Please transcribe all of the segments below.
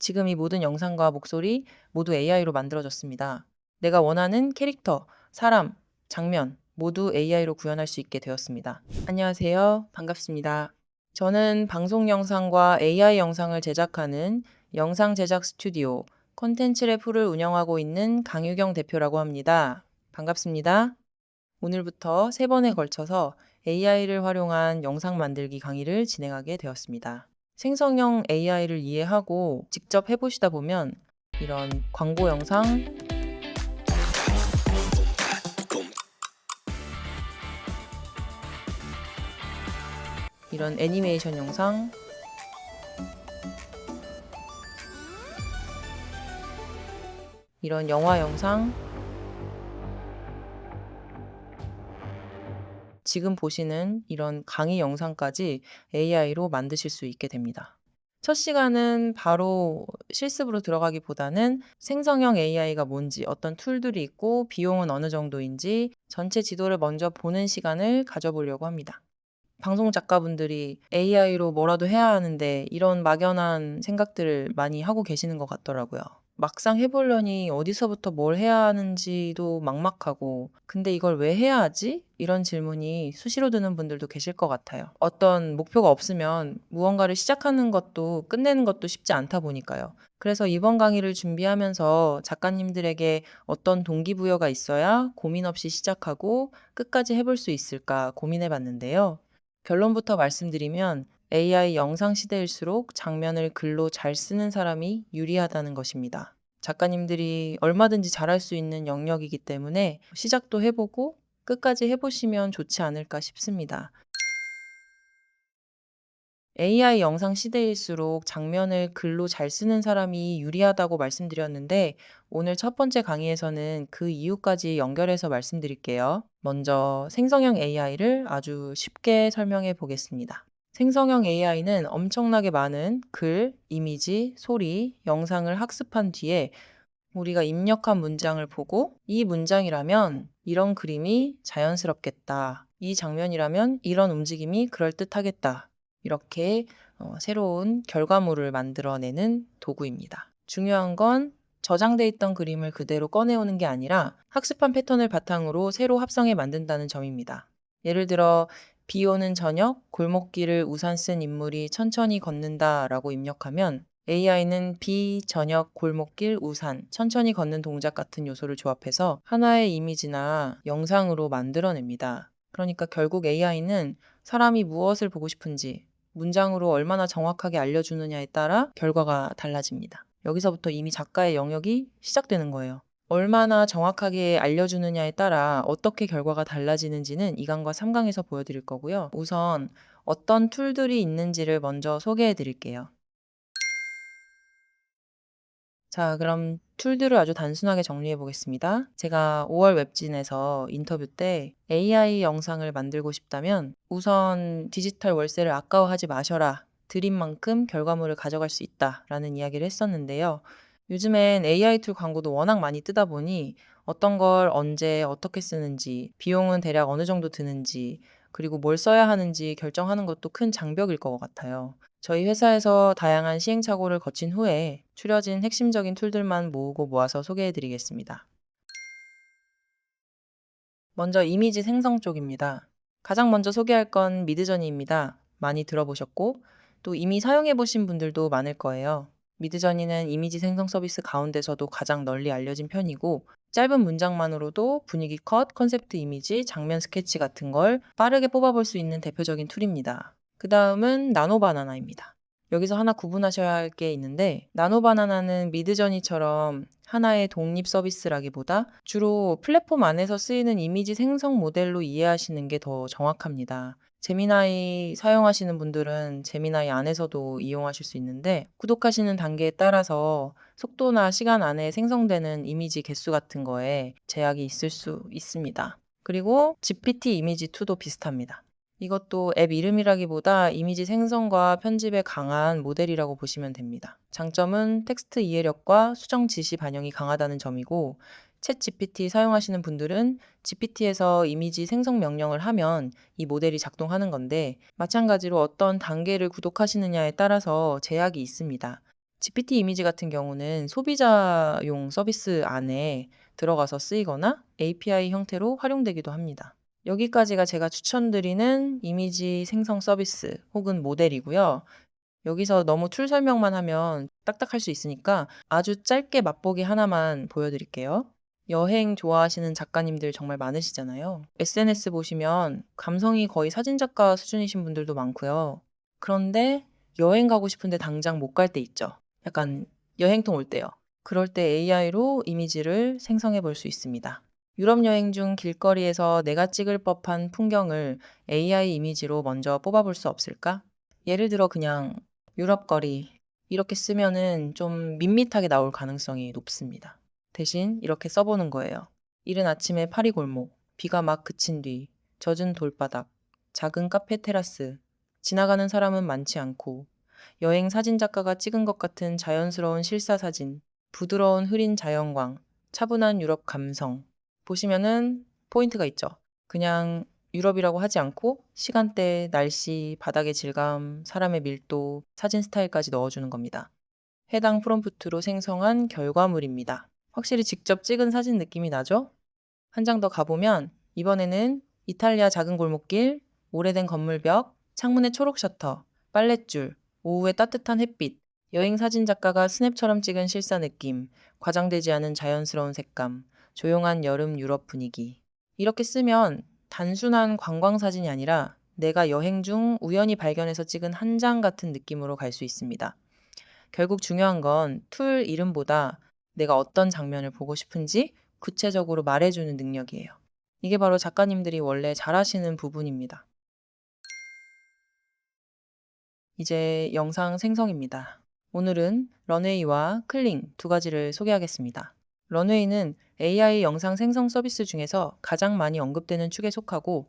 지금 이 모든 영상과 목소리 모두 AI로 만들어졌습니다. 내가 원하는 캐릭터, 사람, 장면 모두 AI로 구현할 수 있게 되었습니다. 안녕하세요. 반갑습니다. 저는 방송 영상과 AI 영상을 제작하는 영상 제작 스튜디오 콘텐츠랩을 운영하고 있는 강유경 대표라고 합니다. 반갑습니다. 오늘부터 3번에 걸쳐서 AI를 활용한 영상 만들기 강의를 진행하게 되었습니다. 생성형 AI를 이해하고 직접 해보시다 보면 이런 광고 영상, 이런 애니메이션 영상, 이런 영화 영상, 지금 보시는 이런 강의 영상까지 AI로 만드실 수 있게 됩니다. 첫 시간은 바로 실습으로 들어가기보다는 생성형 AI가 뭔지, 어떤 툴들이 있고 비용은 어느 정도인지 전체 지도를 먼저 보는 시간을 가져보려고 합니다. 방송 작가분들이 AI로 뭐라도 해야 하는데 이런 막연한 생각들을 많이 하고 계시는 것 같더라고요. 막상 해보려니 어디서부터 뭘 해야 하는지도 막막하고, 근데 이걸 왜 해야 하지? 이런 질문이 수시로 드는 분들도 계실 것 같아요. 어떤 목표가 없으면 무언가를 시작하는 것도 끝내는 것도 쉽지 않다 보니까요. 그래서 이번 강의를 준비하면서 작가님들에게 어떤 동기부여가 있어야 고민 없이 시작하고 끝까지 해볼 수 있을까 고민해 봤는데요. 결론부터 말씀드리면 AI 영상 시대일수록 장면을 글로 잘 쓰는 사람이 유리하다는 것입니다. 작가님들이 얼마든지 잘할 수 있는 영역이기 때문에 시작도 해보고 끝까지 해보시면 좋지 않을까 싶습니다. AI 영상 시대일수록 장면을 글로 잘 쓰는 사람이 유리하다고 말씀드렸는데 오늘 첫 번째 강의에서는 그 이유까지 연결해서 말씀드릴게요. 먼저 생성형 AI를 아주 쉽게 설명해 보겠습니다. 생성형 AI는 엄청나게 많은 글, 이미지, 소리, 영상을 학습한 뒤에 우리가 입력한 문장을 보고 이 문장이라면 이런 그림이 자연스럽겠다. 이 장면이라면 이런 움직임이 그럴듯하겠다. 이렇게 새로운 결과물을 만들어내는 도구입니다. 중요한 건 저장돼 있던 그림을 그대로 꺼내오는 게 아니라 학습한 패턴을 바탕으로 새로 합성해 만든다는 점입니다. 예를 들어 비 오는 저녁, 골목길을 우산 쓴 인물이 천천히 걷는다라고 입력하면 AI는 비, 저녁, 골목길, 우산, 천천히 걷는 동작 같은 요소를 조합해서 하나의 이미지나 영상으로 만들어냅니다. 그러니까 결국 AI는 사람이 무엇을 보고 싶은지 문장으로 얼마나 정확하게 알려주느냐에 따라 결과가 달라집니다. 여기서부터 이미 작가의 영역이 시작되는 거예요. 얼마나 정확하게 알려주느냐에 따라 어떻게 결과가 달라지는지는 2강과 3강에서 보여드릴 거고요. 우선 어떤 툴들이 있는지를 먼저 소개해 드릴게요. 자, 그럼 툴들을 아주 단순하게 정리해 보겠습니다. 제가 5월 웹진에서 인터뷰 때 AI 영상을 만들고 싶다면 우선 디지털 월세를 아까워하지 마셔라. 드린 만큼 결과물을 가져갈 수 있다. 라는 이야기를 했었는데요. 요즘엔 AI 툴 광고도 워낙 많이 뜨다 보니 어떤 걸 언제 어떻게 쓰는지, 비용은 대략 어느 정도 드는지, 그리고 뭘 써야 하는지 결정하는 것도 큰 장벽일 것 같아요. 저희 회사에서 다양한 시행착오를 거친 후에 추려진 핵심적인 툴들만 모으고 모아서 소개해 드리겠습니다. 먼저 이미지 생성 쪽입니다. 가장 먼저 소개할 건 미드저니입니다. 많이 들어보셨고 또 이미 사용해 보신 분들도 많을 거예요. 미드저니는 이미지 생성 서비스 가운데서도 가장 널리 알려진 편이고 짧은 문장만으로도 분위기 컷, 컨셉트 이미지, 장면 스케치 같은 걸 빠르게 뽑아볼 수 있는 대표적인 툴입니다. 그 다음은 나노바나나입니다. 여기서 하나 구분하셔야 할 게 있는데 나노바나나는 미드저니처럼 하나의 독립 서비스라기보다 주로 플랫폼 안에서 쓰이는 이미지 생성 모델로 이해하시는 게 더 정확합니다. 제미나이 사용하시는 분들은 제미나이 안에서도 이용하실 수 있는데 구독하시는 단계에 따라서 속도나 시간 안에 생성되는 이미지 개수 같은 거에 제약이 있을 수 있습니다. 그리고 GPT 이미지2도 비슷합니다. 이것도 앱 이름이라기보다 이미지 생성과 편집에 강한 모델이라고 보시면 됩니다. 장점은 텍스트 이해력과 수정 지시 반영이 강하다는 점이고 챗 GPT 사용하시는 분들은 GPT에서 이미지 생성 명령을 하면 이 모델이 작동하는 건데 마찬가지로 어떤 단계를 구독하시느냐에 따라서 제약이 있습니다. GPT 이미지 같은 경우는 소비자용 서비스 안에 들어가서 쓰이거나 API 형태로 활용되기도 합니다. 여기까지가 제가 추천드리는 이미지 생성 서비스 혹은 모델이고요. 여기서 너무 툴 설명만 하면 딱딱할 수 있으니까 아주 짧게 맛보기 하나만 보여드릴게요. 여행 좋아하시는 작가님들 정말 많으시잖아요. SNS 보시면 감성이 거의 사진작가 수준이신 분들도 많고요. 그런데 여행 가고 싶은데 당장 못 갈 때 있죠. 약간 여행통 올 때요. 그럴 때 AI로 이미지를 생성해 볼 수 있습니다. 유럽 여행 중 길거리에서 내가 찍을 법한 풍경을 AI 이미지로 먼저 뽑아볼 수 없을까? 예를 들어 그냥 유럽 거리 이렇게 쓰면은 좀 밋밋하게 나올 가능성이 높습니다. 대신 이렇게 써보는 거예요. 이른 아침에 파리 골목, 비가 막 그친 뒤, 젖은 돌바닥, 작은 카페 테라스, 지나가는 사람은 많지 않고, 여행 사진 작가가 찍은 것 같은 자연스러운 실사 사진, 부드러운 흐린 자연광, 차분한 유럽 감성. 보시면은 포인트가 있죠. 그냥 유럽이라고 하지 않고 시간대, 날씨, 바닥의 질감, 사람의 밀도, 사진 스타일까지 넣어주는 겁니다. 해당 프롬프트로 생성한 결과물입니다. 확실히 직접 찍은 사진 느낌이 나죠? 한 장 더 가보면 이번에는 이탈리아 작은 골목길, 오래된 건물벽, 창문의 초록 셔터, 빨랫줄, 오후의 따뜻한 햇빛, 여행 사진 작가가 스냅처럼 찍은 실사 느낌, 과장되지 않은 자연스러운 색감, 조용한 여름 유럽 분위기. 이렇게 쓰면 단순한 관광 사진이 아니라 내가 여행 중 우연히 발견해서 찍은 한 장 같은 느낌으로 갈 수 있습니다. 결국 중요한 건 툴 이름보다 내가 어떤 장면을 보고 싶은지 구체적으로 말해주는 능력이에요. 이게 바로 작가님들이 원래 잘하시는 부분입니다. 이제 영상 생성입니다. 오늘은 런웨이와 클링 두 가지를 소개하겠습니다. 런웨이는 AI 영상 생성 서비스 중에서 가장 많이 언급되는 축에 속하고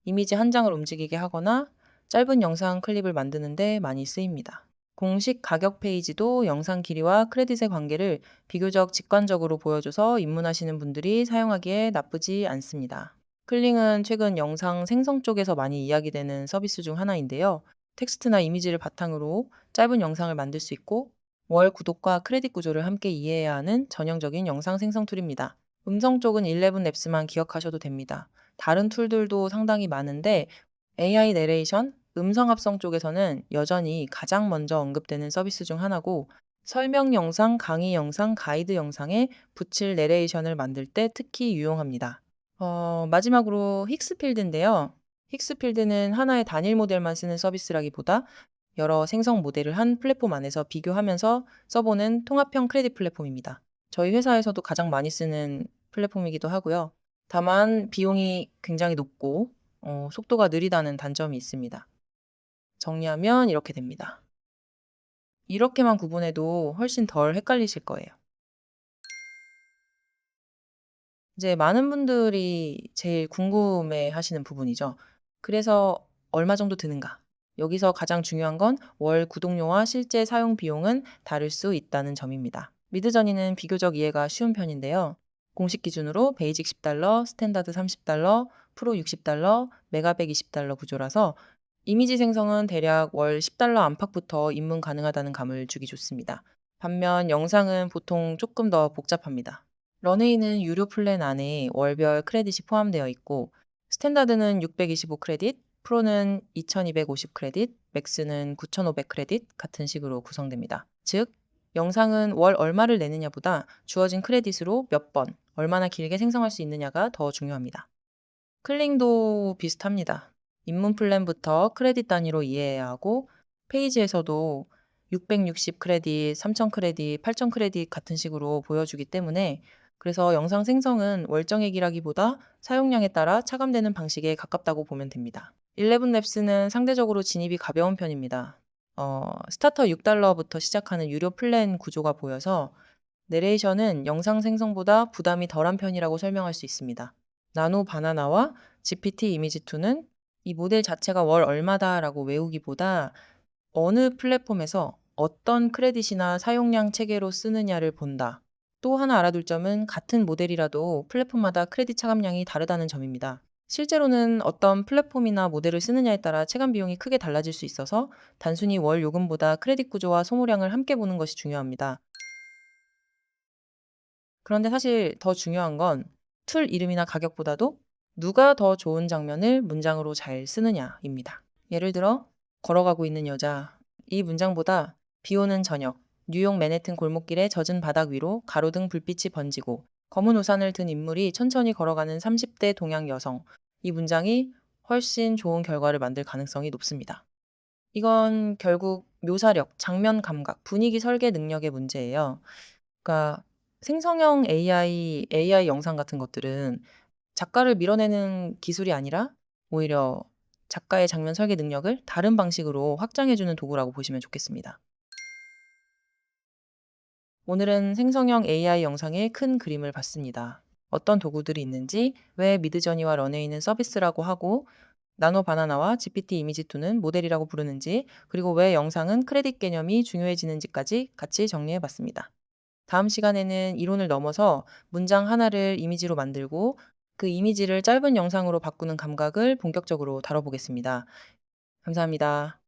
이미지 한 장을 움직이게 하거나 짧은 영상 클립을 만드는데 많이 쓰입니다. 공식 가격 페이지도 영상 길이와 크레딧의 관계를 비교적 직관적으로 보여줘서 입문하시는 분들이 사용하기에 나쁘지 않습니다. 클링은 최근 영상 생성 쪽에서 많이 이야기되는 서비스 중 하나인데요. 텍스트나 이미지를 바탕으로 짧은 영상을 만들 수 있고 월 구독과 크레딧 구조를 함께 이해해야 하는 전형적인 영상 생성 툴입니다. 음성 쪽은 11랩스만 기억하셔도 됩니다. 다른 툴들도 상당히 많은데 AI 내레이션, 음성 합성 쪽에서는 여전히 가장 먼저 언급되는 서비스 중 하나고 설명 영상, 강의 영상, 가이드 영상에 붙일 내레이션을 만들 때 특히 유용합니다. 마지막으로 힉스필드인데요. 힉스필드는 하나의 단일 모델만 쓰는 서비스라기보다 여러 생성 모델을 한 플랫폼 안에서 비교하면서 써보는 통합형 크레딧 플랫폼입니다. 저희 회사에서도 가장 많이 쓰는 플랫폼이기도 하고요. 다만 비용이 굉장히 높고 속도가 느리다는 단점이 있습니다. 정리하면 이렇게 됩니다. 이렇게만 구분해도 훨씬 덜 헷갈리실 거예요. 이제 많은 분들이 제일 궁금해 하시는 부분이죠. 그래서 얼마 정도 드는가? 여기서 가장 중요한 건 월 구독료와 실제 사용 비용은 다를 수 있다는 점입니다. 미드저니는 비교적 이해가 쉬운 편인데요. 공식 기준으로 베이직 $10, 스탠다드 $30, 프로 $60, 메가 $120 구조라서 이미지 생성은 대략 월 $10 안팎부터 입문 가능하다는 감을 주기 좋습니다. 반면 영상은 보통 조금 더 복잡합니다. 런웨이는 유료 플랜 안에 월별 크레딧이 포함되어 있고 스탠다드는 625 크레딧, 프로는 2250 크레딧, 맥스는 9500 크레딧 같은 식으로 구성됩니다. 즉, 영상은 월 얼마를 내느냐보다 주어진 크레딧으로 몇 번, 얼마나 길게 생성할 수 있느냐가 더 중요합니다. 클링도 비슷합니다. 입문 플랜부터 크레딧 단위로 이해해야 하고 페이지에서도 660 크레딧, 3000 크레딧, 8000 크레딧 같은 식으로 보여주기 때문에 그래서 영상 생성은 월정액이라기보다 사용량에 따라 차감되는 방식에 가깝다고 보면 됩니다. 11랩스는 상대적으로 진입이 가벼운 편입니다. 스타터 $6부터 시작하는 유료 플랜 구조가 보여서 내레이션은 영상 생성보다 부담이 덜한 편이라고 설명할 수 있습니다. 나노 바나나와 GPT 이미지2는 이 모델 자체가 월 얼마다라고 외우기보다 어느 플랫폼에서 어떤 크레딧이나 사용량 체계로 쓰느냐를 본다. 또 하나 알아둘 점은 같은 모델이라도 플랫폼마다 크레딧 차감량이 다르다는 점입니다. 실제로는 어떤 플랫폼이나 모델을 쓰느냐에 따라 체감 비용이 크게 달라질 수 있어서 단순히 월 요금보다 크레딧 구조와 소모량을 함께 보는 것이 중요합니다. 그런데 사실 더 중요한 건 툴 이름이나 가격보다도 누가 더 좋은 장면을 문장으로 잘 쓰느냐입니다. 예를 들어, 걸어가고 있는 여자. 이 문장보다 비 오는 저녁, 뉴욕 맨해튼 골목길의 젖은 바닥 위로 가로등 불빛이 번지고 검은 우산을 든 인물이 천천히 걸어가는 30대 동양 여성. 이 문장이 훨씬 좋은 결과를 만들 가능성이 높습니다. 이건 결국 묘사력, 장면 감각, 분위기 설계 능력의 문제예요. 그러니까 생성형 AI 영상 같은 것들은 작가를 밀어내는 기술이 아니라 오히려 작가의 장면 설계 능력을 다른 방식으로 확장해 주는 도구라고 보시면 좋겠습니다. 오늘은 생성형 AI 영상의 큰 그림을 봤습니다. 어떤 도구들이 있는지, 왜 미드저니와 런웨이는 서비스라고 하고 나노 바나나와 GPT 이미지2는 모델이라고 부르는지, 그리고 왜 영상은 크레딧 개념이 중요해지는지까지 같이 정리해 봤습니다. 다음 시간에는 이론을 넘어서 문장 하나를 이미지로 만들고 그 이미지를 짧은 영상으로 바꾸는 감각을 본격적으로 다뤄보겠습니다. 감사합니다.